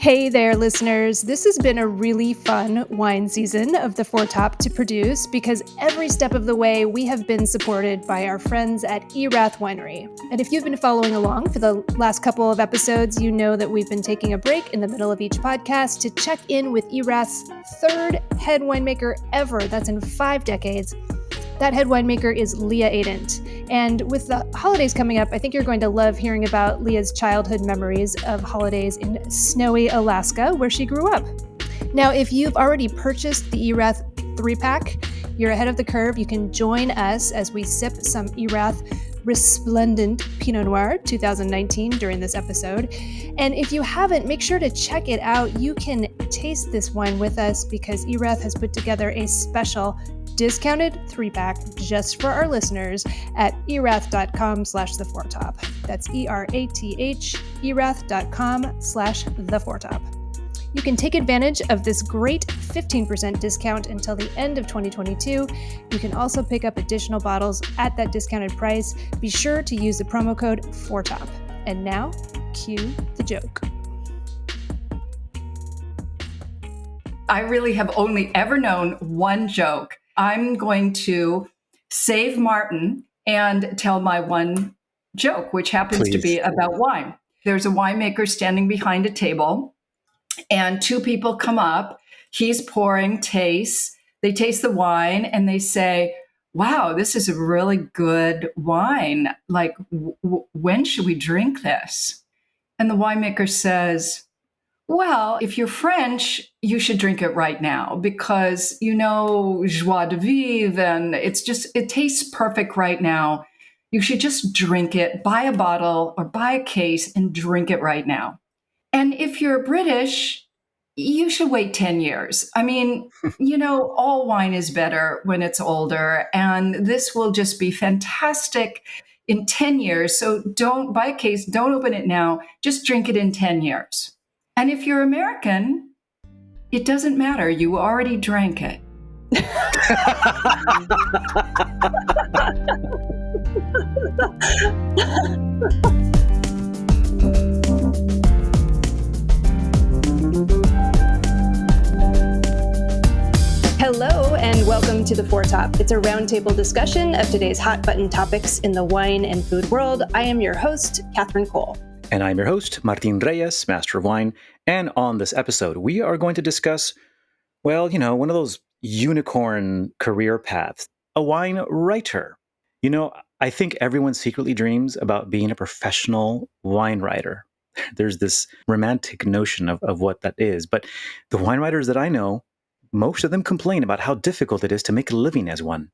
Hey there, listeners. This has been a really fun wine season of the Four Top to produce because every step of the way we have been supported by our friends at Erath Winery. And if you've been following along for the last couple of episodes, you know that we've been taking a break in the middle of each podcast to check in with Erath's third head winemaker ever. That's in 5 decades. That head winemaker is Leah Adent. And with the holidays coming up, I think you're going to love hearing about Leah's childhood memories of holidays in snowy Alaska, where she grew up. Now, if you've already purchased the Erath 3-pack, you're ahead of the curve. You can join us as we sip some Erath Resplendent Pinot Noir 2019 during this episode. And if you haven't, make sure to check it out. You can taste this wine with us because Erath has put together a special discounted 3-pack just for our listeners at erath.com/theforetop. That's ERATH, erath.com/theforetop. You can take advantage of this great 15% discount until the end of 2022. You can also pick up additional bottles at that discounted price. Be sure to use the promo code FORETOP. And now, cue the joke. I really have only ever known one joke. I'm going to save Martin and tell my one joke, which happens to be about wine. There's a winemaker standing behind a table, and 2 people come up. He's pouring, tastes. They taste the wine, and they say, wow, this is a really good wine. Like, when should we drink this? And the winemaker says, well, if you're French, you should drink it right now because, you know, joie de vivre, and it tastes perfect right now. You should just drink it, buy a bottle or buy a case and drink it right now. And if you're British, you should wait 10 years. I mean, you know, all wine is better when it's older, and this will just be fantastic in 10 years. So don't buy a case, don't open it now, just drink it in 10 years. And if you're American, it doesn't matter. You already drank it. Hello and welcome to the Four Top. It's a roundtable discussion of today's hot button topics in the wine and food world. I am your host, Catherine Cole. And I'm your host, Martin Reyes, Master of Wine. And on this episode, we are going to discuss, well, you know, one of those unicorn career paths, a wine writer. You know, I think everyone secretly dreams about being a professional wine writer. There's this romantic notion of what that is. But the wine writers that I know, most of them complain about how difficult it is to make a living as one.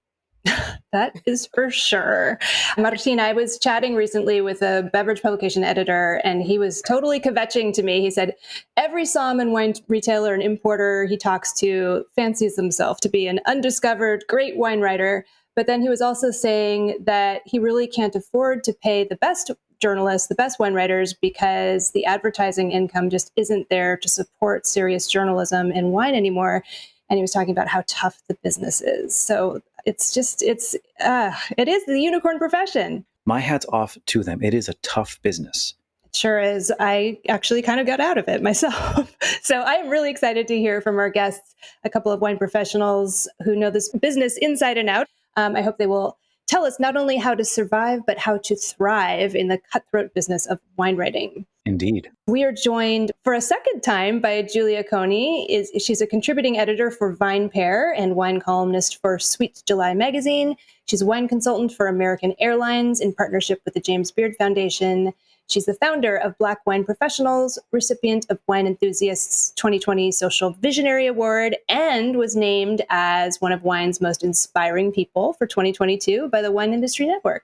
That is for sure. Martin, I was chatting recently with a beverage publication editor, and he was totally kvetching to me. He said, every somm and wine retailer and importer he talks to fancies himself to be an undiscovered great wine writer. But then he was also saying that he really can't afford to pay the best journalists, the best wine writers, because the advertising income just isn't there to support serious journalism in wine anymore. And he was talking about how tough the business is. So it is the unicorn profession. My hat's off to them. It is a tough business. It sure is. I actually kind of got out of it myself. So I am really excited to hear from our guests, a couple of wine professionals who know this business inside and out. I hope they will tell us not only how to survive, but how to thrive in the cutthroat business of wine writing. Indeed. We are joined for a second time by Julia Coney. She's a contributing editor for VinePair and wine columnist for Sweet July magazine. She's a wine consultant for American Airlines in partnership with the James Beard Foundation. She's the founder of Black Wine Professionals, recipient of Wine Enthusiasts 2020 Social Visionary Award, and was named as one of wine's most inspiring people for 2022 by the Wine Industry Network.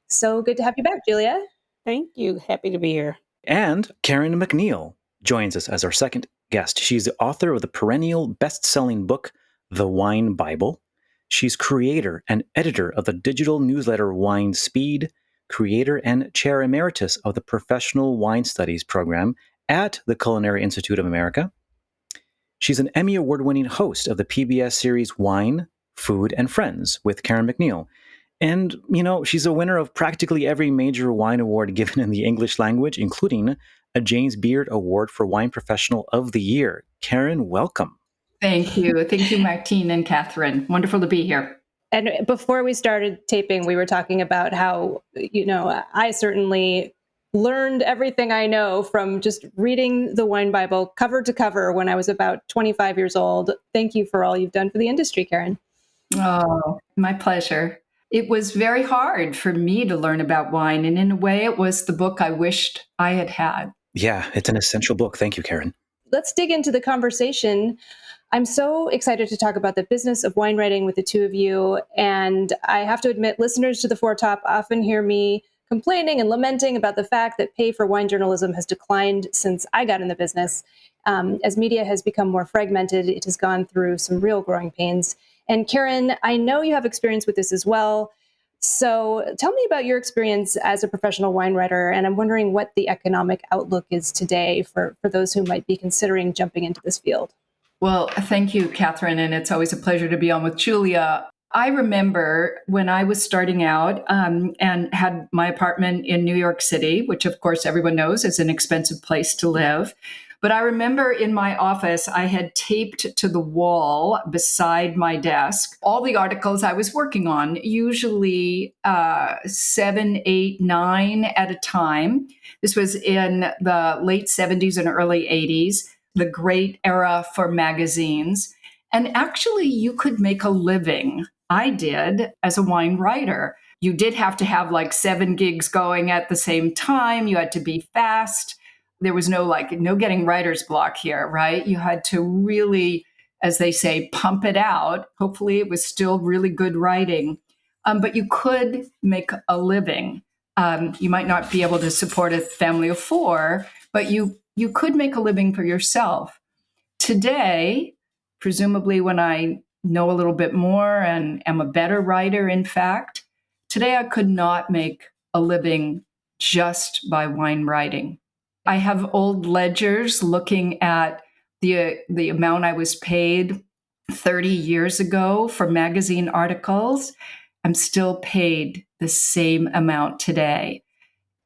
So good to have you back, Julia. Thank you. Happy to be here. And Karen McNeil joins us as our second guest. She's the author of the perennial best-selling book, The Wine Bible. She's creator and editor of the digital newsletter Wine Speed, creator and chair emeritus of the Professional Wine Studies program at the Culinary Institute of America. She's an Emmy Award-winning host of the PBS series Wine, Food, and Friends with Karen McNeil. And, you know, she's a winner of practically every major wine award given in the English language, including a James Beard Award for Wine Professional of the Year. Karen, welcome. Thank you. Thank you, Martine and Catherine. Wonderful to be here. And before we started taping, we were talking about how, I certainly learned everything I know from just reading the Wine Bible cover to cover when I was about 25 years old. Thank you for all you've done for the industry, Karen. Oh, my pleasure. It was very hard for me to learn about wine. And in a way, it was the book I wished I had had. Yeah, it's an essential book. Thank you, Karen. Let's dig into the conversation. I'm so excited to talk about the business of wine writing with the two of you. And I have to admit, listeners to the Four Top often hear me complaining and lamenting about the fact that pay for wine journalism has declined since I got in the business. As media has become more fragmented, it has gone through some real growing pains. And Karen, I know you have experience with this as well. So tell me about your experience as a professional wine writer. And I'm wondering what the economic outlook is today for those who might be considering jumping into this field. Well, thank you, Catherine. And it's always a pleasure to be on with Julia. I remember when I was starting out and had my apartment in New York City, which of course everyone knows is an expensive place to live. But I remember in my office, I had taped to the wall beside my desk all the articles I was working on, usually 7, 8, 9 at a time. This was in the late 70s and early 80s, the great era for magazines. And actually, you could make a living. I did as a wine writer. You did have to have like 7 gigs going at the same time. You had to be fast. There was no getting writer's block here, right? You had to really, as they say, pump it out. Hopefully it was still really good writing. But you could make a living. You might not be able to support a family of 4, but you could make a living for yourself. Today, presumably when I know a little bit more and am a better writer, in fact, today I could not make a living just by wine writing. I have old ledgers looking at the amount I was paid 30 years ago for magazine articles. I'm still paid the same amount today.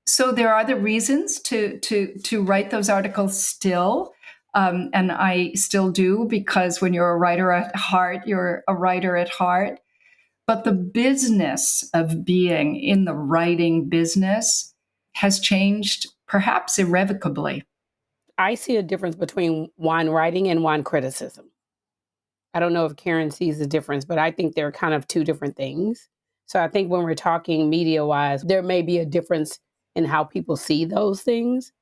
So there are the reasons to write those articles still. And I still do, because when you're a writer at heart, you're a writer at heart. But the business of being in the writing business has changed perhaps irrevocably. I see a difference between wine writing and wine criticism. I don't know if Karen sees the difference, but I think they're kind of two different things. So I think when we're talking media-wise, there may be a difference in how people see those things.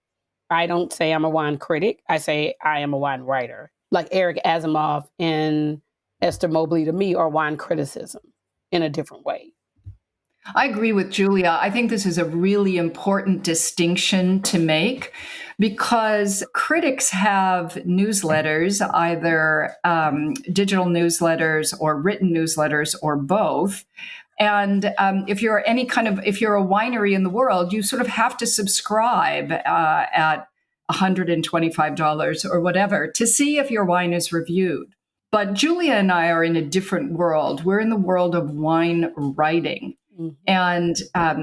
I don't say I'm a wine critic. I say I am a wine writer. Like Eric Asimov and Esther Mobley, to me, are wine criticism in a different way. I agree with Julia. I think this is a really important distinction to make, because critics have newsletters, either digital newsletters or written newsletters or both. And if you're a winery in the world, you sort of have to subscribe at $125 or whatever to see if your wine is reviewed. But Julia and I are in a different world. We're in the world of wine writing. And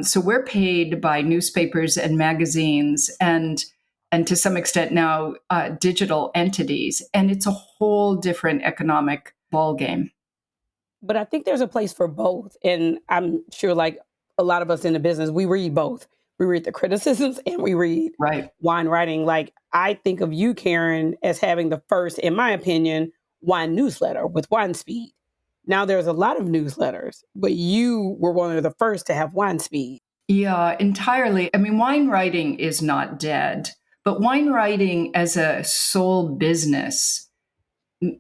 so we're paid by newspapers and magazines and to some extent now digital entities. And it's a whole different economic ballgame. But I think there's a place for both. And I'm sure, like a lot of us in the business, we read both. We read the criticisms and we read wine writing. Like, I think of you, Karen, as having the first, in my opinion, wine newsletter with Wine Speed. Now there's a lot of newsletters, but you were one of the first to have Wine Speed. Yeah, entirely. I mean, wine writing is not dead, but wine writing as a sole business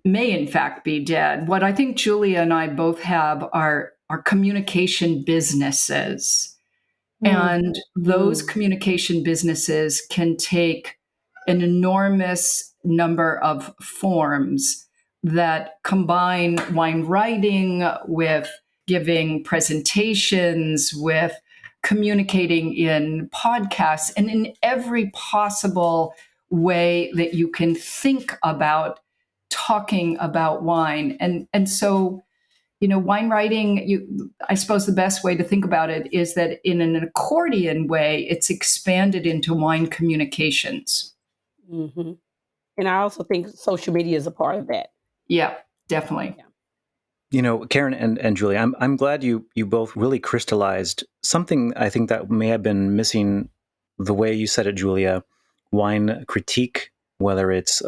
may in fact be dead. What I think Julia and I both have are communication businesses. And those communication businesses can take an enormous number of forms that combine wine writing with giving presentations, with communicating in podcasts, and in every possible way that you can think about talking about wine. And so Wine writing, I suppose the best way to think about it is that in an accordion way, it's expanded into wine communications. Mm-hmm. And I also think social media is a part of that. Yeah, definitely. Yeah. Karen and Julie, I'm glad you both really crystallized something I think that may have been missing the way you said it, Julia. Wine critique, whether it's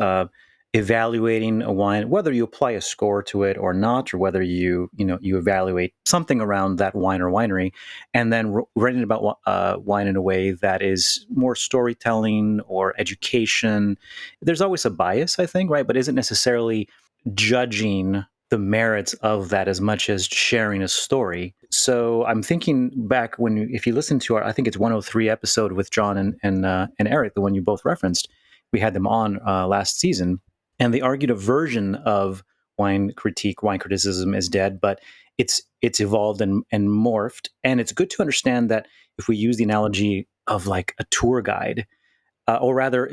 evaluating a wine, whether you apply a score to it or not, or whether you evaluate something around that wine or winery, and then writing about wine in a way that is more storytelling or education. There's always a bias, I think, right? But isn't necessarily judging the merits of that as much as sharing a story. So I'm thinking back if you listen to I think it's 103 episode with John and Eric, the one you both referenced, we had them on last season, and they argued a version of wine criticism is dead, but it's evolved and morphed. And it's good to understand that if we use the analogy of like a tour guide, or rather,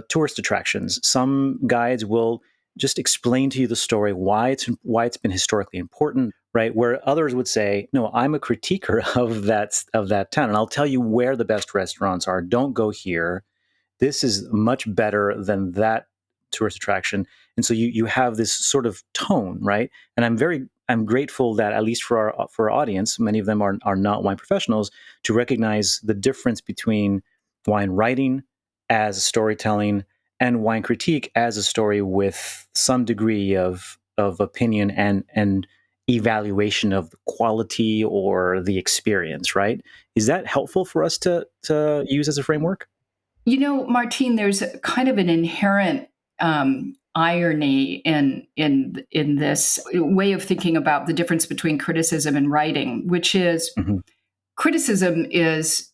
tourist attractions, some guides will just explain to you the story, why it's been historically important, right? Where others would say, no, I'm a critiquer of that town, and I'll tell you where the best restaurants are. Don't go here. This is much better than that tourist attraction. And so you have this sort of tone, right? And I'm grateful that, at least for our audience, many of them are not wine professionals, to recognize the difference between wine writing as storytelling and wine critique as a story with some degree of opinion and evaluation of the quality or the experience, right? Is that helpful for us to use as a framework? Martine, there's kind of an inherent irony in this way of thinking about the difference between criticism and writing, which is criticism is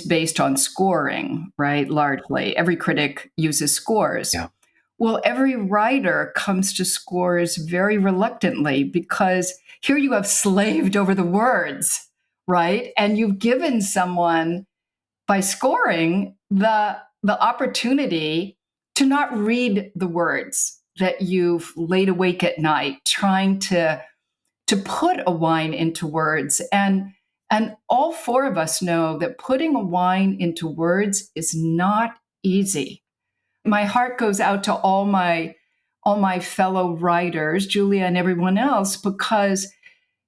based on scoring, right? Largely, every critic uses scores. Yeah. Well, every writer comes to scores very reluctantly, because here you have slaved over the words, right? And you've given someone, by scoring, the opportunity to not read the words that you've laid awake at night trying to put a wine into words. And all four of us know that putting a wine into words is not easy. My heart goes out to all my fellow writers, Julia and everyone else, because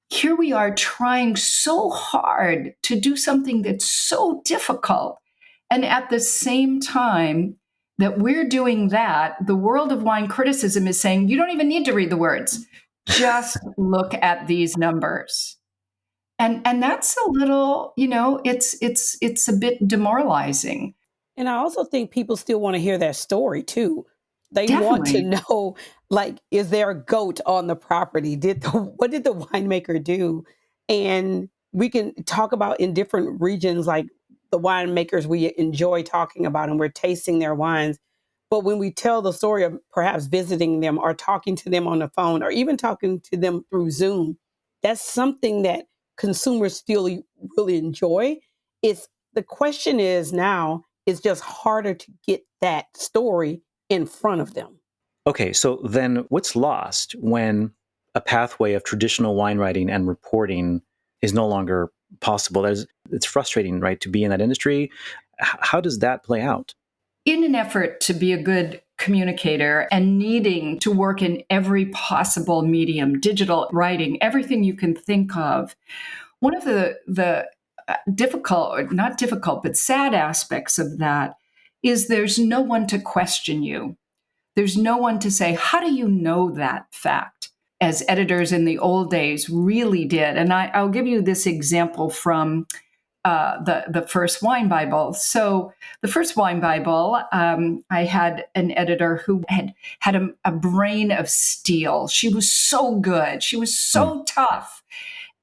here we are trying so hard to do something that's so difficult. And at the same time that we're doing that, the world of wine criticism is saying, you don't even need to read the words. Just look at these numbers. And that's a little, it's a bit demoralizing. And I also think people still want to hear that story too. They want to Definitely. know, like, is there a goat on the property? What did the winemaker do? And we can talk about in different regions, like the winemakers we enjoy talking about, and we're tasting their wines. But when we tell the story of perhaps visiting them or talking to them on the phone or even talking to them through Zoom, that's something that consumers still really enjoy. The question is now, it's just harder to get that story in front of them. Okay, so then what's lost when a pathway of traditional wine writing and reporting is no longer possible? It's frustrating, right, to be in that industry. How does that play out? In an effort to be a good communicator and needing to work in every possible medium, digital writing, everything you can think of, one of the difficult, or not difficult, but sad aspects of that is there's no one to question you. There's no one to say, how do you know that fact? As editors in the old days really did. And I'll give you this example from the first Wine Bible. So the first Wine Bible, I had an editor who had a brain of steel. She was so good. She was so tough.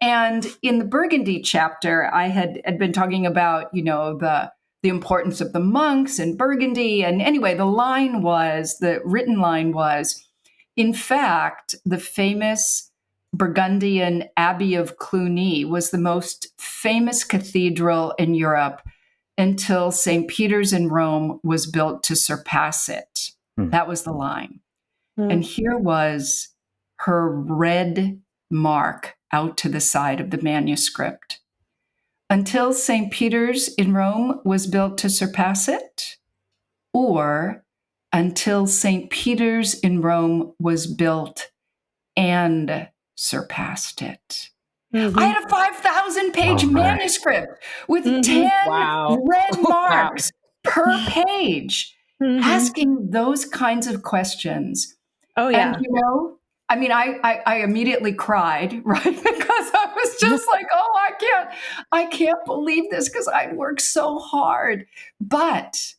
And in the Burgundy chapter, I had been talking about, the importance of the monks in Burgundy. And anyway, the written line was, in fact, the famous Burgundian Abbey of Cluny was the most famous cathedral in Europe until St. Peter's in Rome was built to surpass it. That was the line. And here was her red mark out to the side of the manuscript. Until St. Peter's in Rome was built to surpass it, or until St. Peter's in Rome was built and surpassed it. Mm-hmm. I had a 5,000-page manuscript with 10 red marks per page, asking those kinds of questions. Oh, yeah. And, I immediately cried, right? Because I was just like, oh, I can't believe this because I'd worked so hard. But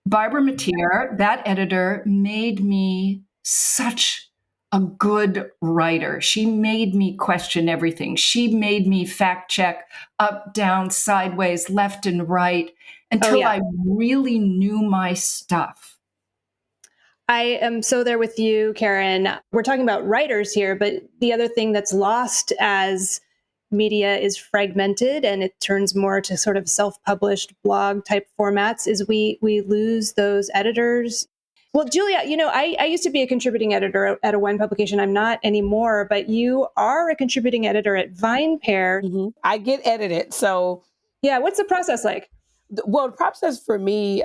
Barbara Matier, that editor, made me such a good writer. She made me question everything. She made me fact check up, down, sideways, left and right until I really knew my stuff. I am so there with you, Karen. We're talking about writers here, but the other thing that's lost as media is fragmented and it turns more to sort of self-published blog type formats is we lose those editors. Well, Julia, I used to be a contributing editor at a wine publication. I'm not anymore, but you are a contributing editor at VinePair. Mm-hmm. I get edited. So yeah, what's the process like? Well, the process for me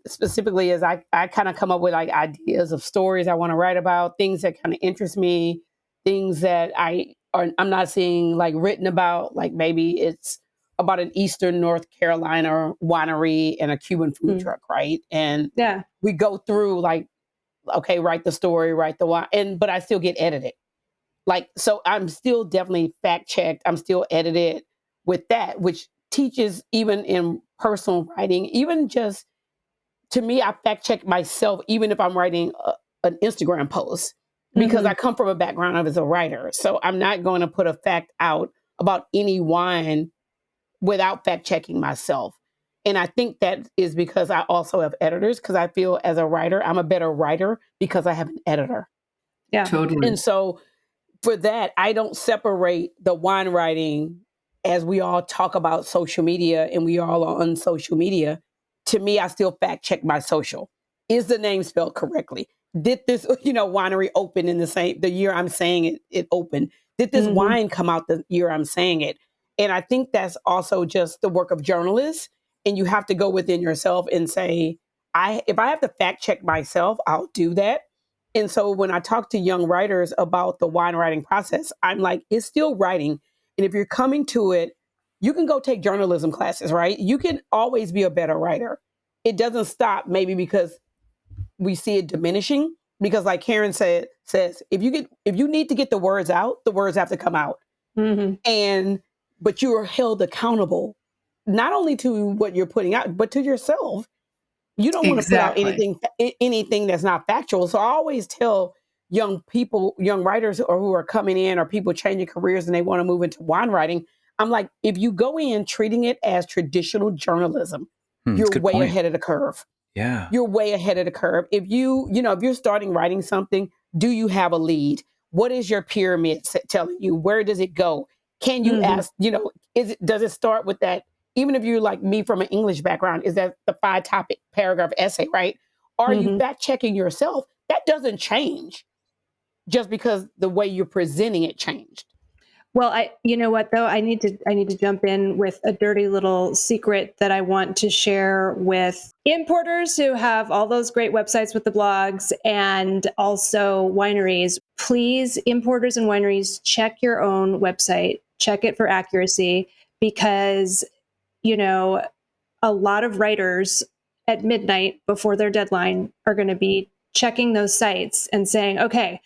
specifically is I kind of come up with like ideas of stories I want to write about, things that kind of interest me, things that I'm not seeing like written about, like maybe it's about an Eastern North Carolina winery and a Cuban food truck, right? And we go through like, okay, write the story, write the wine, but I still get edited. Like, so I'm still definitely fact checked. I'm still edited with that, which teaches even in personal writing, even just to me, I fact check myself, even if I'm writing an Instagram post, because I come from a background of as a writer. So I'm not going to put a fact out about any wine without fact checking myself. And I think that is because I also have editors, because I feel as a writer, I'm a better writer because I have an editor. Yeah, totally. And so for that, I don't separate the wine writing as we all talk about social media and we all are on social media. To me, I still fact check my social. Is the name spelled correctly? Did this, winery open in the year I'm saying it opened? Did this wine come out the year I'm saying it? And I think that's also just the work of journalists. And you have to go within yourself and say, if I have to fact check myself, I'll do that. And so when I talk to young writers about the wine writing process, I'm like, it's still writing. And if you're coming to it, you can go take journalism classes, right? You can always be a better writer. It doesn't stop maybe because we see it diminishing. Because like Karen says, if you need to get the words out, the words have to come out. But you are held accountable, not only to what you're putting out, but to yourself. You don't want to put out anything that's not factual. So I always tell young writers who are coming in or people changing careers and they want to move into wine writing, I'm like, if you go in treating it as traditional journalism, you're way ahead of the curve. Yeah. You're way ahead of the curve. If if you're starting writing something, do you have a lead? What is your pyramid telling you? Where does it go? Can you ask, does it start with that? Even if you're like me from an English background, is that the 5-topic paragraph essay, right? Are you fact checking yourself? That doesn't change just because the way you're presenting it changed. Well, you know what though? I need to jump in with a dirty little secret that I want to share with importers who have all those great websites with the blogs and also wineries. Please, importers and wineries, check your own website, check it for accuracy, because a lot of writers at midnight before their deadline are going to be checking those sites and saying, okay,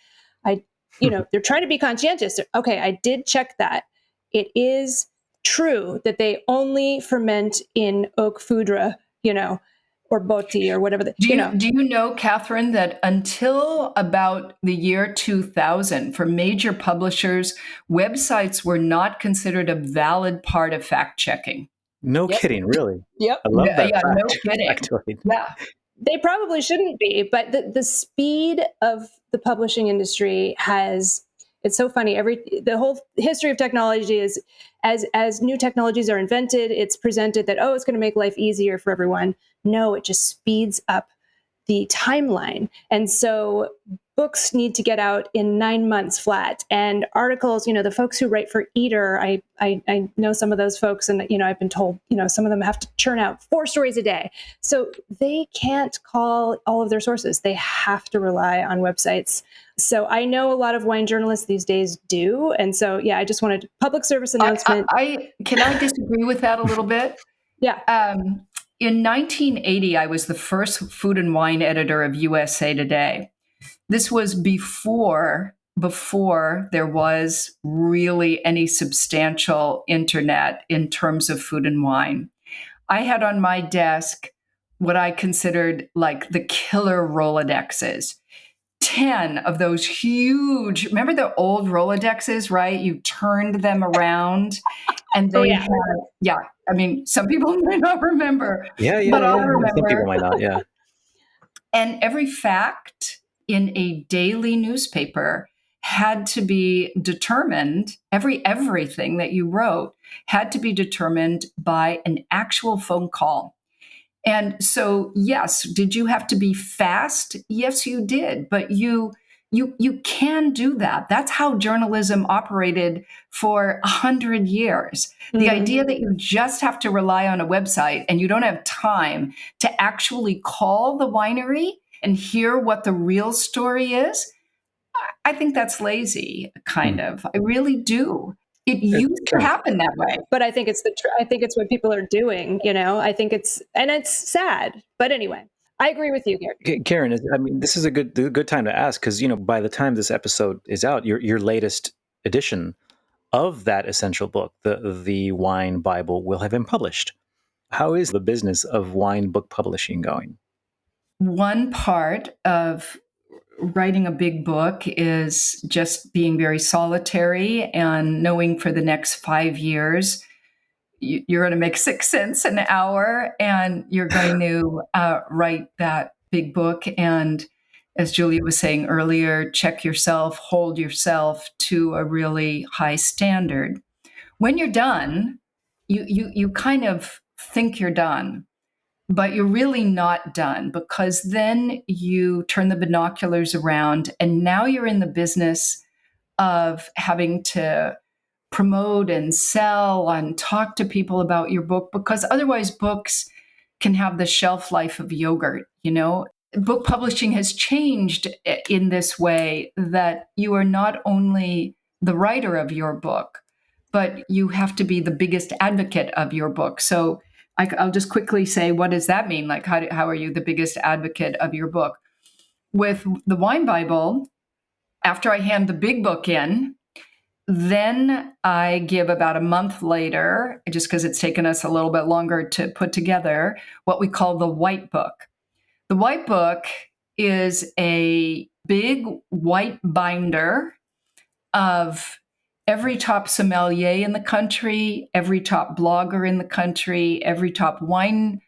they're trying to be conscientious. Okay, I did check that. It is true that they only ferment in Oak Foudre, or Botti or whatever. Do you know, Catherine, that until about the year 2000, for major publishers, websites were not considered a valid part of fact checking? No kidding, really. Yep. I love that. Yeah, no kidding. Actually. Yeah. They probably shouldn't be, but the speed of the publishing industry it's so funny. The whole history of technology is as new technologies are invented, it's presented that, it's going to make life easier for everyone. No, it just speeds up the timeline. And so books need to get out in 9 months flat, and articles, the folks who write for Eater, I know some of those folks, and I've been told some of them have to churn out 4 stories a day, so they can't call all of their sources. They have to rely on websites. So I know a lot of wine journalists these days do, and so I just wanted public service announcement. Can I disagree with that a little bit? Yeah. In 1980, I was the first food and wine editor of USA Today. This was before there was really any substantial internet in terms of food and wine. I had on my desk what I considered like the killer Rolodexes. 10 of those huge, remember the old Rolodexes, right? You turned them around and they had, I mean, some people may not remember. But I'll remember. Some people might not, yeah. And every fact in a daily newspaper had to be determined, everything that you wrote had to be determined by an actual phone call. And so, yes, did you have to be fast? Yes, you did. But you can do that. That's how journalism operated for 100 years. Mm-hmm. The idea that you just have to rely on a website and you don't have time to actually call the winery and hear what the real story is, I think that's lazy, kind of. I really do. It used to happen that way, but I think it's I think it's what people are doing. I think it's sad. But anyway, I agree with you, Karen. I mean, this is a good time to ask because by the time this episode is out, your latest edition of that essential book, the Wine Bible, will have been published. How is the business of wine book publishing going? One part of writing a big book is just being very solitary and knowing for the next 5 years you're going to make 6 cents an hour and you're going to write that big book. And as Julia was saying earlier, check yourself, hold yourself to a really high standard. When you're done, you kind of think you're done. But you're really not done because then you turn the binoculars around and now you're in the business of having to promote and sell and talk to people about your book because otherwise books can have the shelf life of yogurt. Book publishing has changed in this way that you are not only the writer of your book, but you have to be the biggest advocate of your book. So I'll just quickly say, what does that mean? Like, how are you the biggest advocate of your book? With the Wine Bible, after I hand the big book in, then I give about a month later, just because it's taken us a little bit longer to put together, what we call the White Book. The White Book is a big white binder of every top sommelier in the country, every top blogger in the country, every top wine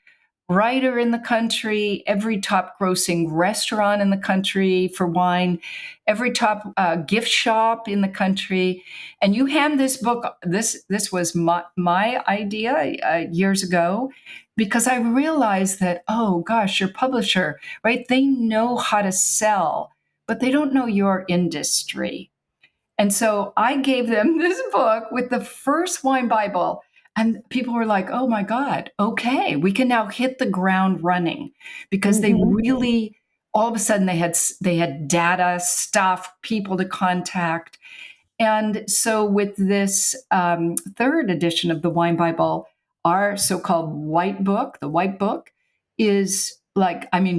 writer in the country, every top grossing restaurant in the country for wine, every top gift shop in the country. And you hand this book, this was my idea years ago, because I realized that, oh gosh, your publisher, right? They know how to sell, but they don't know your industry. And so I gave them this book with the first Wine Bible, and people were like, oh my God, okay, we can now hit the ground running because they really, all of a sudden they had data, stuff, people to contact. And so with this third edition of the Wine Bible, our so-called White Book, the White Book is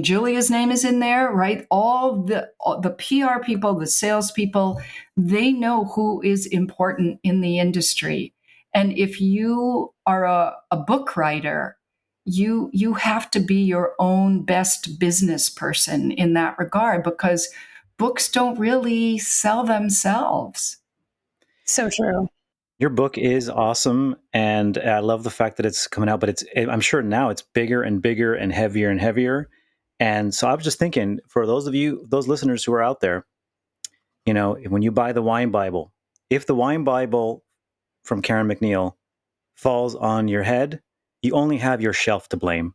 Julia's name is in there, right? All the PR people, the salespeople, they know who is important in the industry. And if you are a book writer, you have to be your own best business person in that regard because books don't really sell themselves. So true. Your book is awesome, and I love the fact that it's coming out, but I'm sure now it's bigger and bigger and heavier and heavier. And so I was just thinking, for those listeners who are out there, when you buy the Wine Bible, if the Wine Bible from Karen McNeil falls on your head, you only have your shelf to blame.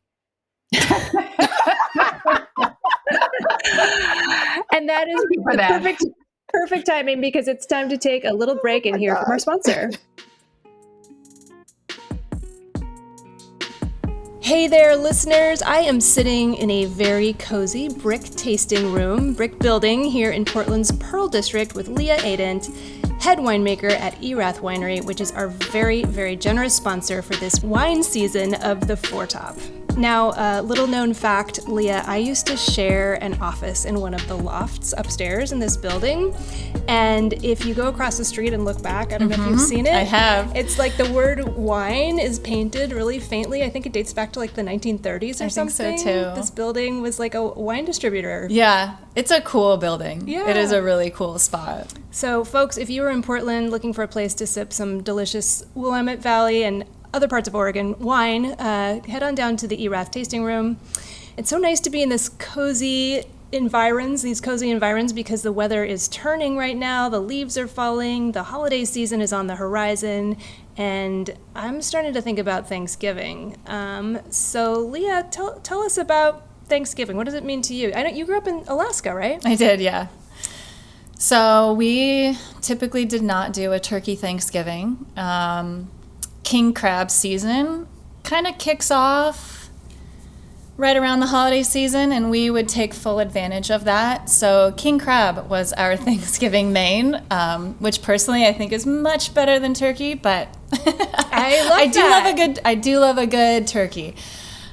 And that is the perfect timing, because it's time to take a little break and hear from our sponsor. Hey there, listeners. I am sitting in a very cozy brick tasting room, brick building here in Portland's Pearl District with Leah Adent, head winemaker at Erath Winery, which is our very, very generous sponsor for this wine season of the Foretop. Now, a little known fact, Leah, I used to share an office in one of the lofts upstairs in this building. And if you go across the street and look back, I don't know if you've seen it. I have. It's like the word wine is painted really faintly. I think it dates back to like the 1930s or something. I think so too. This building was like a wine distributor. Yeah, it's a cool building. Yeah. It is a really cool spot. So folks, if you were in Portland looking for a place to sip some delicious Willamette Valley and other parts of Oregon wine, head on down to the Erath tasting room. It's so nice to be in these cozy environs, because the weather is turning right now, the leaves are falling, the holiday season is on the horizon, and I'm starting to think about Thanksgiving. So Leah, tell us about Thanksgiving. What does it mean to you? I know you grew up in Alaska, right? I did, yeah. So we typically did not do a turkey Thanksgiving. King crab season kind of kicks off right around the holiday season, and we would take full advantage of that. So king crab was our Thanksgiving main, which personally I think is much better than turkey, but I do love a good turkey.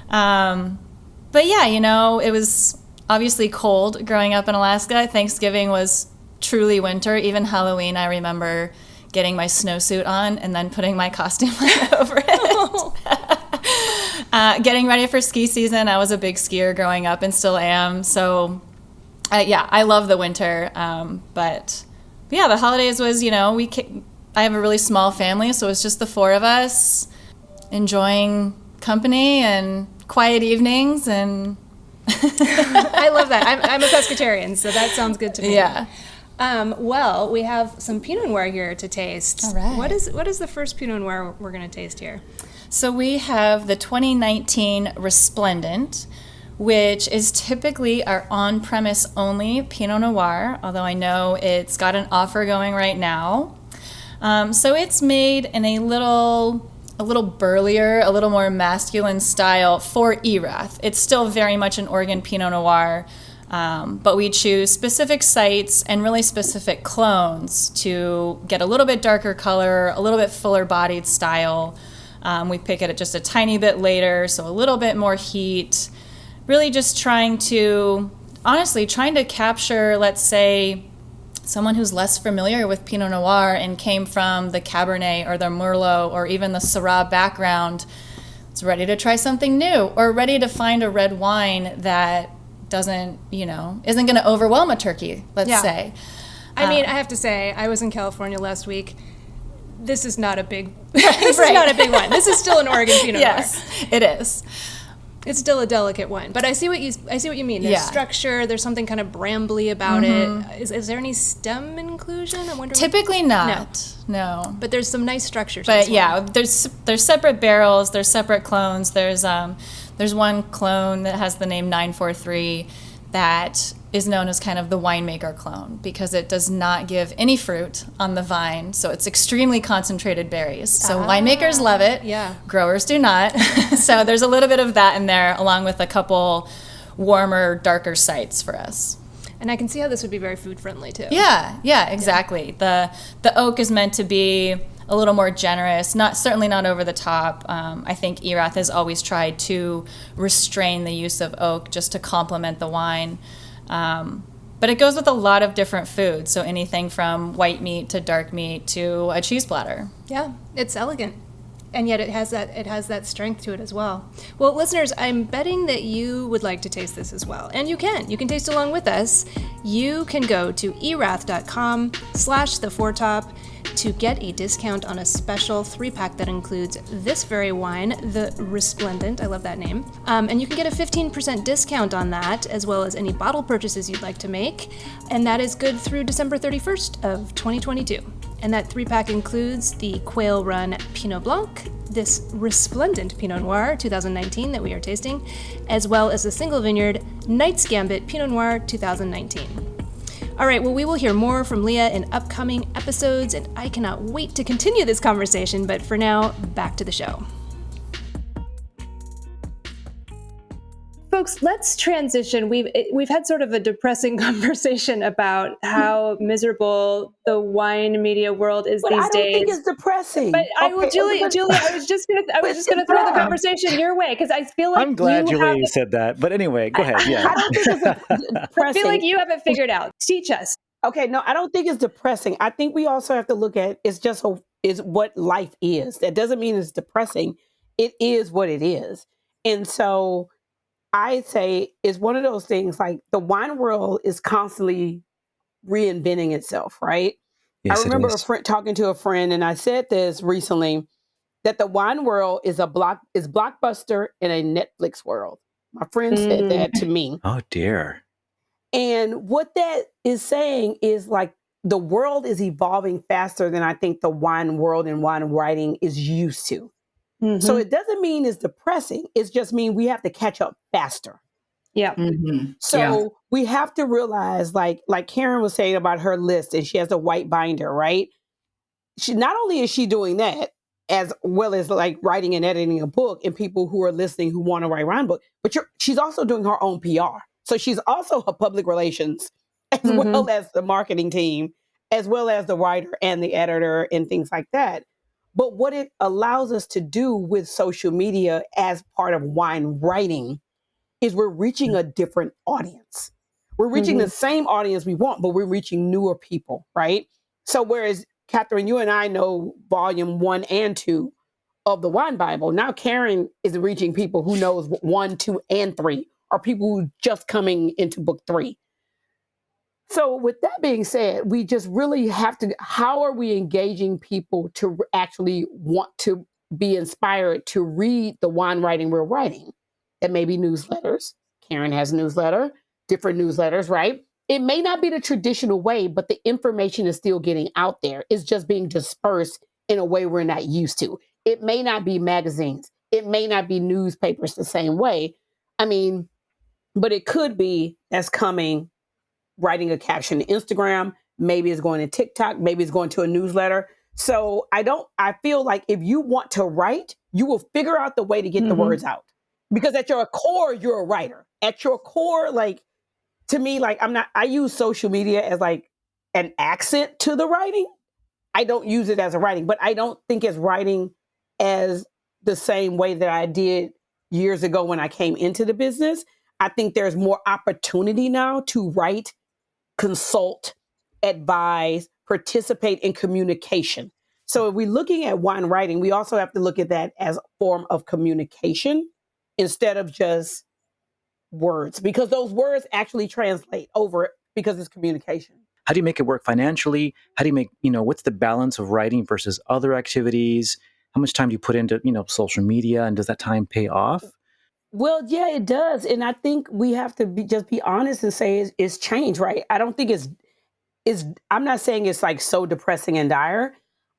But yeah, it was obviously cold growing up in Alaska. Thanksgiving was truly winter. Even Halloween, I remember getting my snowsuit on and then putting my costume over it. Getting ready for ski season. I was a big skier growing up and still am. So, I love the winter. But yeah, the holidays was, I have a really small family, so it was just the four of us enjoying company and quiet evenings. And I love that. I'm a pescatarian, so that sounds good to me. Yeah. Well, we have some Pinot Noir here to taste. All right. What is the first Pinot Noir we're going to taste here? So we have the 2019 Resplendent, which is typically our on-premise only Pinot Noir, although I know it's got an offer going right now. So it's made in a little burlier, a little more masculine style for Erath. It's still very much an Oregon Pinot Noir, but we choose specific sites and really specific clones to get a little bit darker color, a little bit fuller bodied style. We pick it just a tiny bit later, so a little bit more heat. Really just trying to capture, let's say, someone who's less familiar with Pinot Noir and came from the Cabernet or the Merlot or even the Syrah background, is ready to try something new or ready to find a red wine that isn't going to overwhelm a turkey, let's say. I mean, I have to say, I was in California last week. This is not a big is not a big one. This is still an Oregon Pinot Noir. Yes, it is. It's still a delicate one, but I see what you mean. There's structure. There's something kind of brambly about it. Is there any stem inclusion? I wonder. Typically not. No. But there's some nice structure. But yeah, there's separate barrels. There's separate clones. There's one clone that has the name 943 that is known as kind of the winemaker clone because it does not give any fruit on the vine, so it's extremely concentrated berries. So winemakers love it. Yeah. Growers do not. So there's a little bit of that in there, along with a couple warmer, darker sites for us. And I can see how this would be very food friendly too. Yeah, exactly. The oak is meant to be a little more generous, certainly not over the top. I think Erath has always tried to restrain the use of oak just to complement the wine. But it goes with a lot of different foods, so anything from white meat to dark meat to a cheese platter. Yeah, it's elegant. And yet it has that strength to it as well. Well, listeners, I'm betting that you would like to taste this as well. And you can taste along with us. You can go to erath.com/theforetop to get a discount on a special 3-pack that includes this very wine, the Resplendent. I love that name. And you can get a 15% discount on that, as well as any bottle purchases you'd like to make. And that is good through December 31st of 2022. And that 3-pack includes the Quail Run Pinot Blanc, this Resplendent Pinot Noir 2019 that we are tasting, as well as the Single Vineyard Knight's Gambit Pinot Noir 2019. All right, well, we will hear more from Leah in upcoming episodes, and I cannot wait to continue this conversation. But for now, back to the show. Folks, let's transition. We've had sort of a depressing conversation about how miserable the wine media world is these days. I don't think it's depressing. But Julie, I was just gonna throw the conversation your way because I feel like I'm glad Julie said that. But anyway, go ahead. Yeah, I don't think it's depressing. I feel like you haven't figured out. Teach us. Okay, no, I don't think it's depressing. I think we also have to look at is what life is. That doesn't mean it's depressing. It is what it is, and so. I say it's one of those things like the wine world is constantly reinventing itself, right? Yes, I remember talking to a friend, and I said this recently, that the wine world is Blockbuster in a Netflix world. My friend said that to me. Oh, dear. And what that is saying is like the world is evolving faster than I think the wine world and wine writing is used to. Mm-hmm. So it doesn't mean it's depressing. It just means we have to catch up faster. Yeah. Mm-hmm. So we have to realize, like Karen was saying about her list, and she has a white binder, right? She not only is she doing that, as well as like writing and editing a book, and people who are listening who want to write wine book, but she's also doing her own PR. So she's also a public relations, as well as the marketing team, as well as the writer and the editor and things like that. But what it allows us to do with social media as part of wine writing is we're reaching a different audience. We're reaching the same audience we want, but we're reaching newer people, right? So whereas, Catherine, you and I know volume 1 and 2 of the Wine Bible, now Karen is reaching people who knows 1, 2, and 3, or people who just coming into book 3. So with that being said, we just really have to, how are we engaging people to actually want to be inspired to read the wine writing we're writing? It may be newsletters. Karen has a newsletter, different newsletters, right? It may not be the traditional way, but the information is still getting out there. It's just being dispersed in a way we're not used to. It may not be magazines. It may not be newspapers the same way. I mean, but it could be that's coming, writing a caption to Instagram, maybe it's going to TikTok, maybe it's going to a newsletter. So I feel like if you want to write, you will figure out the way to get the words out. Because at your core, you're a writer. At your core, like, to me, like, I use social media as like an accent to the writing. I don't use it as a writing, but I don't think it's writing as the same way that I did years ago when I came into the business. I think there's more opportunity now to write, consult, advise, participate in communication. So if we're looking at wine writing, we also have to look at that as a form of communication instead of just words, because those words actually translate over because it's communication. How do you make it work financially? How do you make, what's the balance of writing versus other activities? How much time do you put into, social media, and does that time pay off? Well, yeah, it does. And I think we have to be honest and say it's changed, right? I don't think I'm not saying it's like so depressing and dire.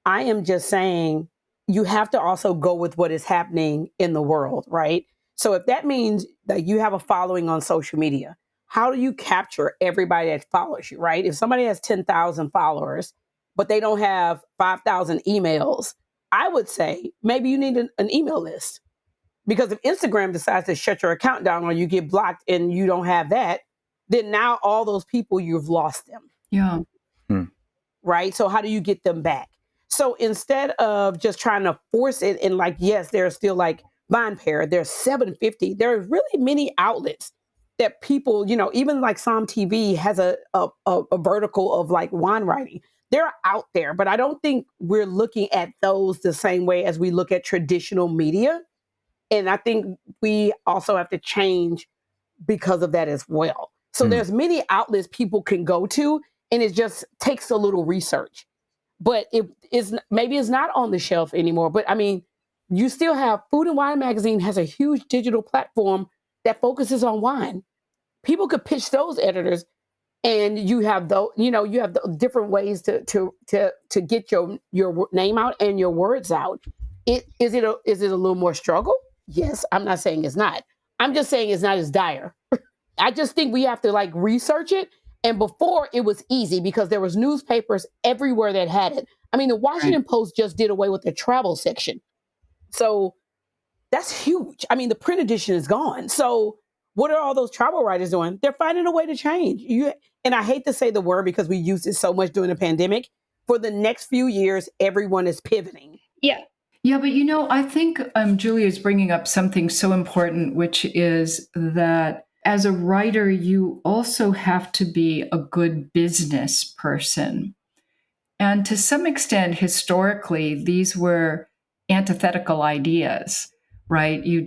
I am just saying you have to also go with what is happening in the world, right? So if that means that you have a following on social media, how do you capture everybody that follows you, right? If somebody has 10,000 followers, but they don't have 5,000 emails, I would say maybe you need an email list. Because if Instagram decides to shut your account down or you get blocked and you don't have that, then now all those people, you've lost them. Yeah. Right? So how do you get them back? So instead of just trying to force it, and like, yes, there's still like VinePair, there's 750. There are really many outlets that people, even like Som TV has a vertical of like wine writing. They're out there, but I don't think we're looking at those the same way as we look at traditional media. And I think we also have to change because of that as well. So there's many outlets people can go to, and it just takes a little research. But maybe it's not on the shelf anymore. But I mean, you still have Food and Wine Magazine has a huge digital platform that focuses on wine. People could pitch those editors, and you have the different ways to get your name out and your words out. Is it a little more struggle? Yes, I'm not saying it's not. I'm just saying it's not as dire. I just think we have to like research it And before it was easy because there was newspapers everywhere that had it. I mean, the Washington Post just did away with the travel section. So that's huge. I mean, the print edition is gone. So what are all those travel writers doing? They're finding a way to change. And I hate to say the word because we used it so much during the pandemic. For the next few years, everyone is pivoting. Yeah. Yeah, but I think Julia is bringing up something so important, which is that as a writer, you also have to be a good business person. And to some extent, historically, these were antithetical ideas, right? You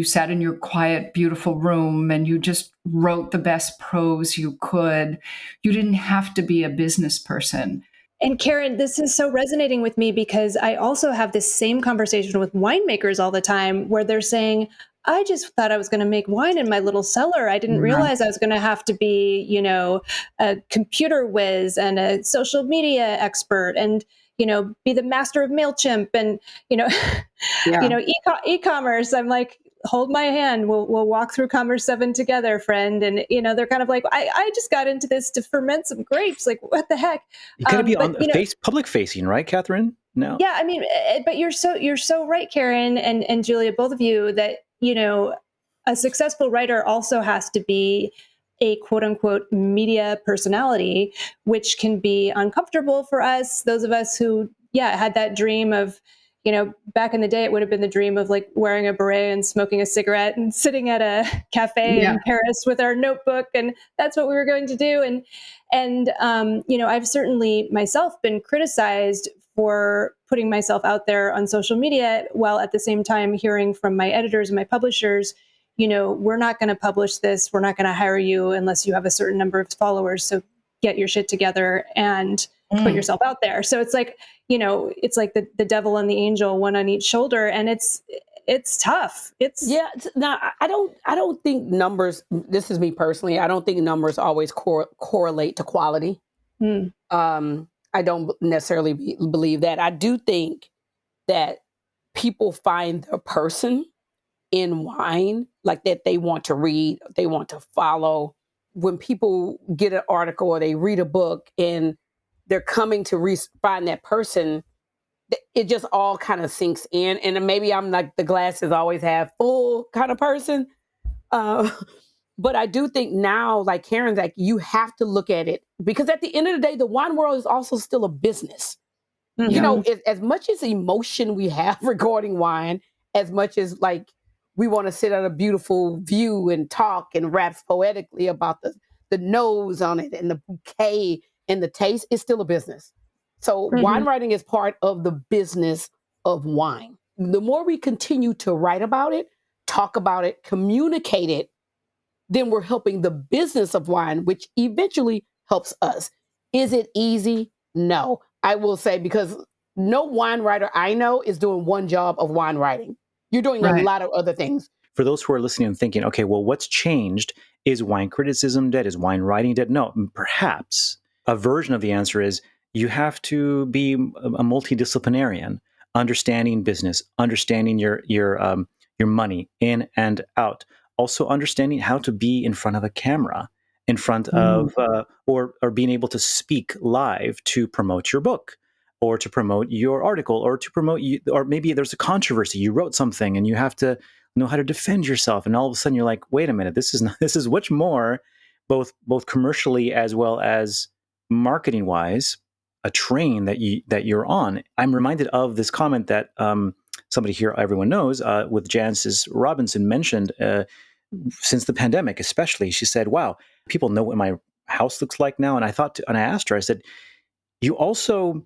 sat in your quiet, beautiful room and you just wrote the best prose you could. You didn't have to be a business person. And Karen, this is so resonating with me because I also have this same conversation with winemakers all the time where they're saying, I just thought I was going to make wine in my little cellar. I didn't realize I was going to have to be, a computer whiz and a social media expert and, be the master of MailChimp and, e-commerce. I'm like, hold my hand. We'll walk through Commerce 7 together, friend. And, they're kind of like, I just got into this to ferment some grapes. Like, what the heck? You got to be on public facing, right, Catherine? No. Yeah. I mean, but you're so right, Karen and Julia, both of you, that, a successful writer also has to be a quote unquote media personality, which can be uncomfortable for us. Those of us who, had that dream of, back in the day, it would have been the dream of like wearing a beret and smoking a cigarette and sitting at a cafe in Paris with our notebook. And that's what we were going to do. And I've certainly myself been criticized for putting myself out there on social media, while at the same time hearing from my editors and my publishers, we're not going to publish this. We're not going to hire you unless you have a certain number of followers. So get your shit together and put yourself out there. So it's like, it's like the devil and the angel, one on each shoulder. And it's tough. I don't think numbers, this is me personally, I don't think numbers always correlate to quality. I don't necessarily believe that. I do think that people find the person in wine, like that they want to read, they want to follow. When people get an article or they read a book and they're coming to find that person, it just all kind of sinks in. And maybe I'm like the glasses always have full kind of person. But I do think now, like Karen's like, you have to look at it because at the end of the day, the wine world is also still a business. As much as emotion we have regarding wine, as much as like we want to sit at a beautiful view and talk and rap poetically about the nose on it and the bouquet and the taste, it's still a business. So wine writing is part of the business of wine. The more we continue to write about it, talk about it, communicate it, then we're helping the business of wine, which eventually helps us. Is it easy? No. I will say, because no wine writer I know is doing one job of wine writing. You're doing a lot of other things. For those who are listening and thinking, okay, well, what's changed? Is wine criticism dead? Is wine writing dead? No, perhaps a version of the answer is you have to be a multidisciplinarian, understanding business, understanding your money in and out. Also understanding how to be in front of a camera, in front of, or being able to speak live to promote your book or to promote your article or to promote you, or maybe there's a controversy. You wrote something and you have to know how to defend yourself. And all of a sudden you're like, wait a minute, this is much more, both commercially as well as marketing wise, a train that you're on. I'm reminded of this comment that somebody here everyone knows with Jancis Robinson mentioned since the pandemic, especially. She said, wow, people know what my house looks like now. And I asked her, I said, you also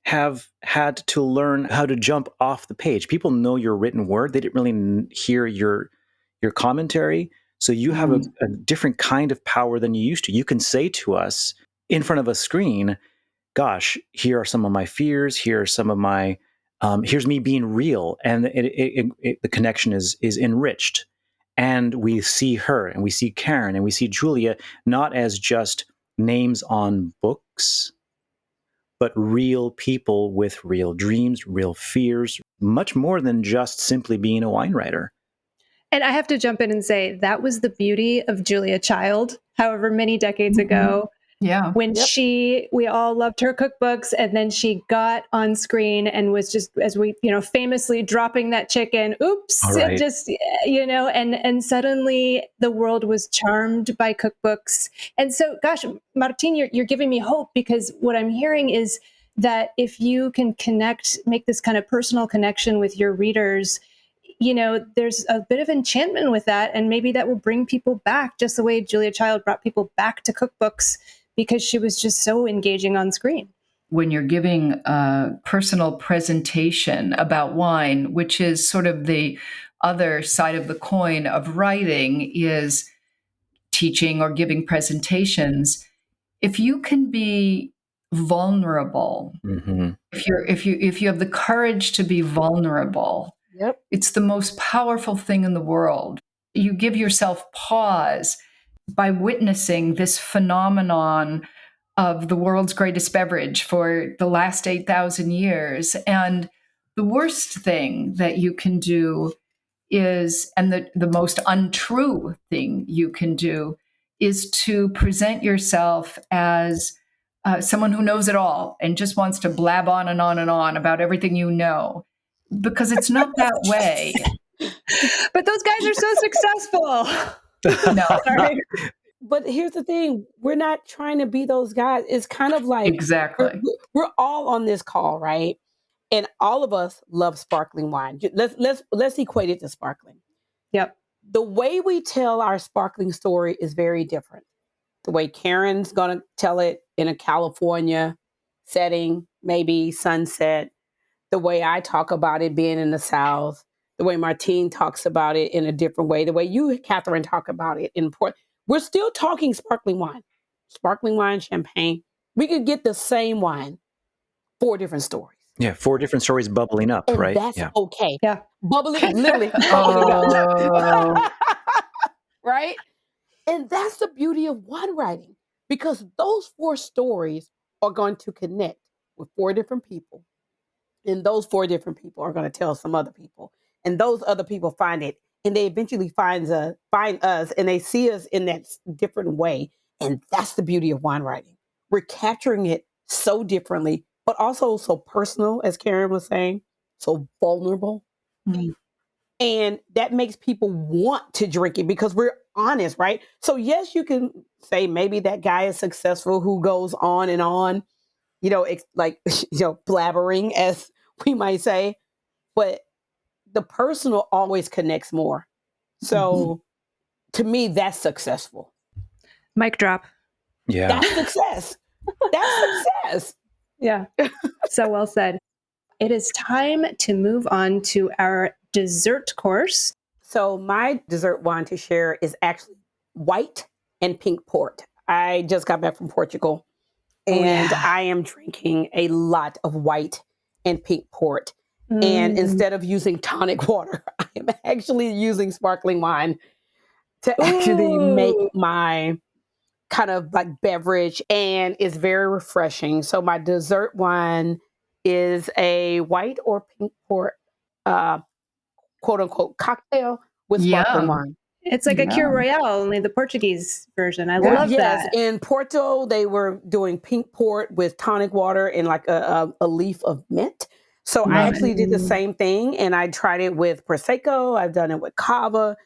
have had to learn how to jump off the page. People know your written word. They didn't really hear your commentary. So you have a different kind of power than you used to. You can say to us in front of a screen, gosh, here are some of my fears. Here are some of my, here's me being real. And the connection is enriched. And we see her and we see Karen and we see Julia not as just names on books, but real people with real dreams, real fears, much more than just simply being a wine writer. And I have to jump in and say that was the beauty of Julia Child. however many decades ago. Yeah. When we all loved her cookbooks, and then she got on screen and was just, as we, famously dropping that chicken, oops, Right. just, and suddenly the world was charmed by cookbooks. And so, gosh, Martin, you're giving me hope, because what I'm hearing is that if you can make this kind of personal connection with your readers, there's a bit of enchantment with that. And maybe that will bring people back, just the way Julia Child brought people back to cookbooks, because she was just so engaging on screen. When you're giving a personal presentation about wine, which is sort of the other side of the coin of writing, is teaching or giving presentations. If you can be vulnerable, if you have the courage to be vulnerable, it's the most powerful thing in the world. You give yourself pause by witnessing this phenomenon of the world's greatest beverage for the last 8,000 years. And the worst thing that you can do is, and the most untrue thing you can do, is to present yourself as someone who knows it all and just wants to blab on and on and on about everything you know, because it's not that way. But those guys are so successful. No. Sorry. But here's the thing. We're not trying to be those guys. It's kind of like Exactly. we're all on this call, right? And all of us love sparkling wine. Let's equate it to sparkling. Yep. The way we tell our sparkling story is very different. The way Karen's going to tell it in a California setting, maybe sunset. The way I talk about it being in the South. The way Martine talks about it in a different way. The way you, Catherine, talk about it in Port. We're still talking sparkling wine, champagne. We could get the same wine, 4 different stories. Yeah, 4 different stories bubbling up, and right? That's okay. Yeah. Bubbling, literally bubbling up. Right? And that's the beauty of wine writing, because those 4 stories are going to connect with 4 different people. And those 4 different people are going to tell some other people. And those other people find it. And they eventually find us, and they see us in that different way. And that's the beauty of wine writing. We're capturing it so differently, but also so personal, as Karen was saying, so vulnerable. Mm. And that makes people want to drink it because we're honest, right? So yes, you can say maybe that guy is successful who goes on and on, blabbering, as we might say, but the personal always connects more. So to me, that's successful. Mic drop. Yeah. That's success. That's success. Yeah. So well said. It is time to move on to our dessert course. So my dessert wine to share is actually white and pink port. I just got back from Portugal, and I am drinking a lot of white and pink port. And instead of using tonic water, I am actually using sparkling wine to actually make my kind of like beverage, and it's very refreshing. So my dessert wine is a white or pink port, quote unquote, cocktail with sparkling wine. It's like a Cure Royale, only the Portuguese version. I love that. In Porto, they were doing pink port with tonic water and like a leaf of mint. So I actually did the same thing, and I tried it with Prosecco. I've done it with Cava.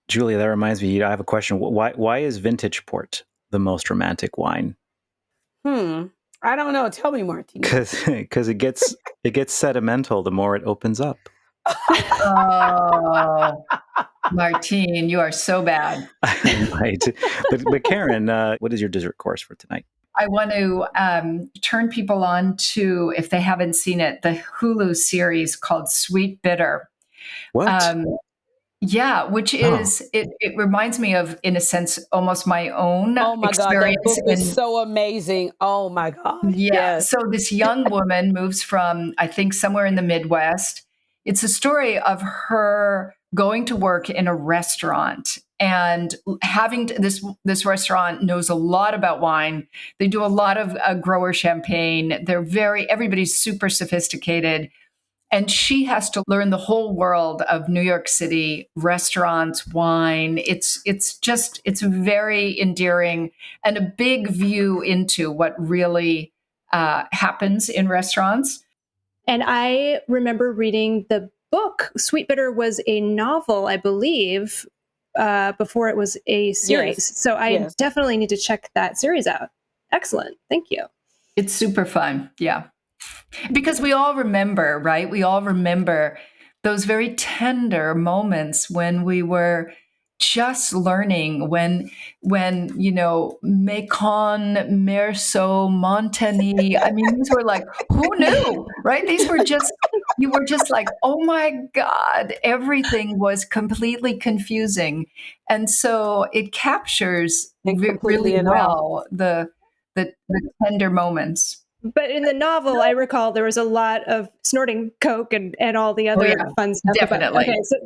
Julia, that reminds me, I have a question. Why is vintage port the most romantic wine? I don't know. Tell me, Martin. Because it gets sedimental the more it opens up. Oh, Martine, you are so bad. Right. But Karen, what is your dessert course for tonight? I want to turn people on to, if they haven't seen it, the Hulu series called Sweet Bitter. What? Which is, it reminds me of, in a sense, almost my own experience. God, that book is so amazing. Oh my God. Yeah. Yes. So this young woman moves from, I think, somewhere in the Midwest. It's a story of her going to work in a restaurant, and having this restaurant knows a lot about wine. They do a lot of grower champagne. Everybody's super sophisticated. And she has to learn the whole world of New York City restaurants, wine. It's very endearing and a big view into what really happens in restaurants. And I remember reading the book. Sweet Bitter was a novel, I believe, before it was a series. Yes. So I definitely need to check that series out. Excellent. Thank you. It's super fun. Yeah. Because we all remember, right? We all remember those very tender moments when we were just learning, when Macon, Meursault, Montagny. I mean, these were like, who knew, right? These were just, you were just like, oh my God, everything was completely confusing. And so it captures really well the tender moments. But in the novel, I recall there was a lot of snorting coke and all the other fun stuff. Definitely. Okay, so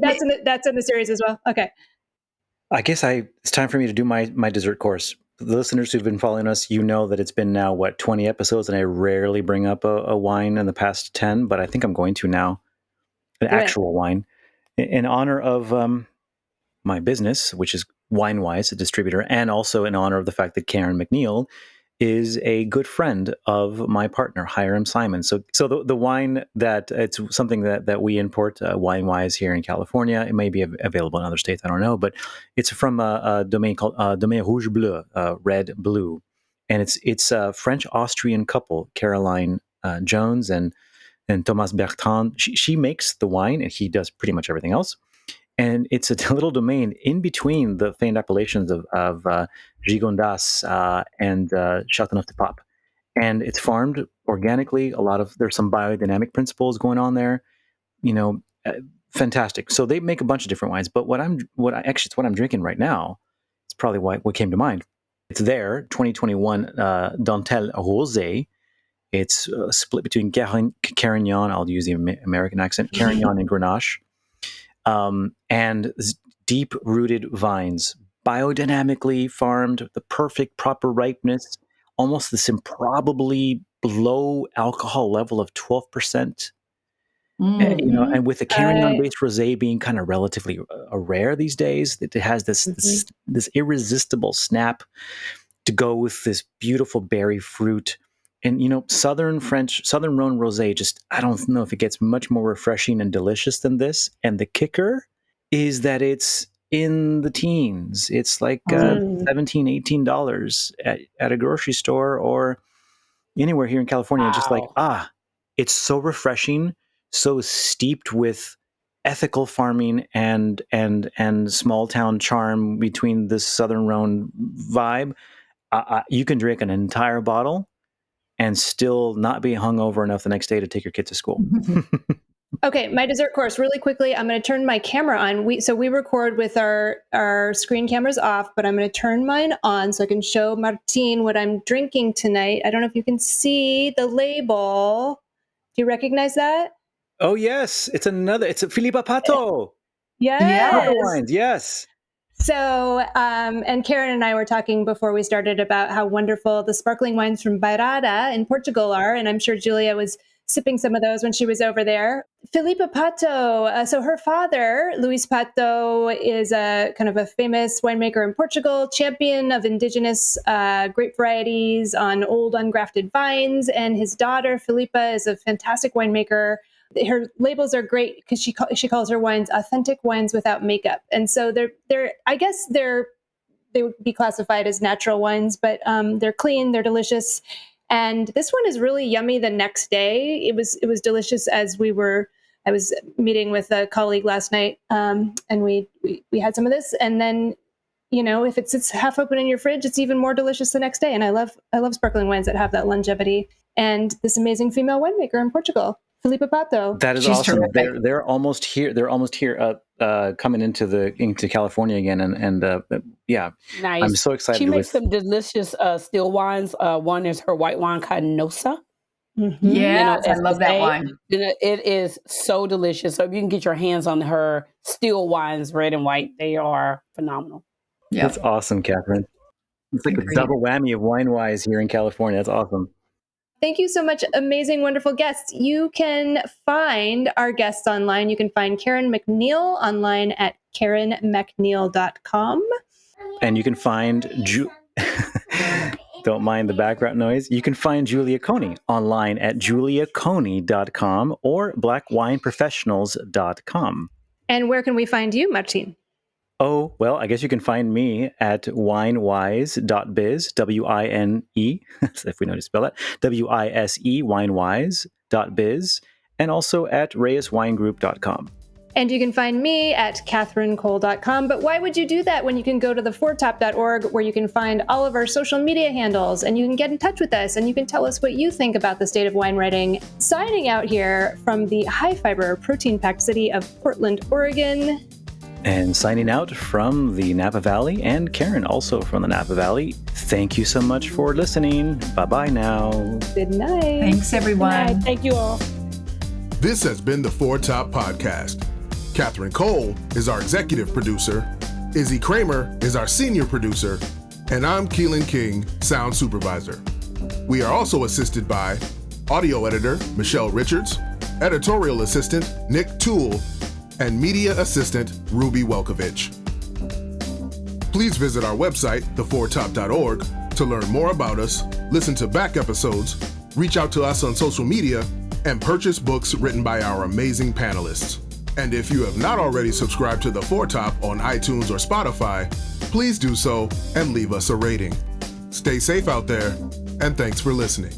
that's in the series as well. Okay. I guess it's time for me to do my dessert course. The listeners who've been following us, you know that it's been now, 20 episodes, and I rarely bring up a wine in the past 10, but I think I'm going to now, an actual wine, in honor of my business, which is WineWise, a distributor, and also in honor of the fact that Karen McNeil is a good friend of my partner, Hiram Simon. So the wine that it's something that we import, WineWise, here in California. It may be available in other states, I don't know, but it's from a domain called Domaine Rouge Bleu, red blue, and it's a French-Austrian couple, Caroline Jones and Thomas Bertrand. She makes the wine, and he does pretty much everything else. And it's a little domain in between the famed appellations of Gigondas and Châteauneuf-du-Pape. And it's farmed organically. There's some biodynamic principles going on there. Fantastic. So they make a bunch of different wines. But it's what I'm drinking right now. It's probably what came to mind. It's their 2021 Dentelle Rosé. It's split between Carignan, I'll use the American accent, Carignan and Grenache. And deep-rooted vines, biodynamically farmed, the perfect proper ripeness, almost this improbably low alcohol level of 12%. And with the Carignan-based rosé being kind of relatively rare these days, it has this irresistible snap to go with this beautiful berry fruit. And, Southern Rhone rosé, just, I don't know if it gets much more refreshing and delicious than this. And the kicker is that it's in the teens. It's like $17, $18 at a grocery store or anywhere here in California. Wow. Just like, it's so refreshing, so steeped with ethical farming and small town charm between this Southern Rhone vibe. You can drink an entire bottle and still not be hungover enough the next day to take your kid to school. Okay, my dessert course, really quickly, I'm going to turn my camera on. We record with our screen cameras off, but I'm going to turn mine on so I can show Martine what I'm drinking tonight. I don't know if you can see the label. Do you recognize that? Oh, yes. It's a Philippa Pato. Yes. Wines, yes. So, and Karen and I were talking before we started about how wonderful the sparkling wines from Bairrada in Portugal are. And I'm sure Julia was sipping some of those when she was over there. Philippa Pato, so her father, Luis Pato, is a kind of a famous winemaker in Portugal, champion of indigenous grape varieties on old ungrafted vines. And his daughter, Philippa, is a fantastic winemaker. Her labels are great because she calls her wines authentic wines without makeup. And so I guess they would be classified as natural wines, but they're clean, they're delicious. And this one is really yummy the next day. It was delicious I was meeting with a colleague last night, and we had some of this. And then, if it sits half open in your fridge, it's even more delicious the next day. And I love sparkling wines that have that longevity. And this amazing female winemaker in Portugal, Philippa Pato. That is She's awesome. They're almost here. They're almost here, coming into California again, and yeah, nice. I'm so excited. She makes some delicious still wines. One is her white wine Canosa. Mm-hmm. Yeah, I love that wine. It is so delicious. So if you can get your hands on her still wines, red and white, they are phenomenal. Yeah, that's awesome, Catherine. It's like a double whammy of WineWise here in California. That's awesome. Thank you so much, amazing, wonderful guests. You can find our guests online. You can find Karen McNeil online at KarenMcNeil.com. And you can find don't mind the background noise. You can find Julia Coney online at juliaconey.com or blackwineprofessionals.com. And where can we find you, Martin? Oh, well, I guess you can find me at winewise.biz, W-I-N-E, if we know how to spell that, W-I-S-E, winewise.biz, and also at reyeswinegroup.com. And you can find me at katherinecole.com. But why would you do that when you can go to theforetop.org, where you can find all of our social media handles, and you can get in touch with us, and you can tell us what you think about the state of wine writing. Signing out here from the high-fiber, protein-packed city of Portland, Oregon. And signing out from the Napa Valley, and Karen also from the Napa Valley. Thank you so much for listening. Bye-bye now. Good night. Thanks, everyone. Good night. Thank you all. This has been the Four Top Podcast. Katherine Cole is our executive producer. Izzy Kramer is our senior producer. And I'm Keelan King, sound supervisor. We are also assisted by audio editor Michelle Richards, editorial assistant Nick Toole, and media assistant Ruby Welkovich. Please visit our website, theforetop.org, to learn more about us, listen to back episodes, reach out to us on social media, and purchase books written by our amazing panelists. And if you have not already subscribed to The Foretop on iTunes or Spotify, please do so and leave us a rating. Stay safe out there, and thanks for listening.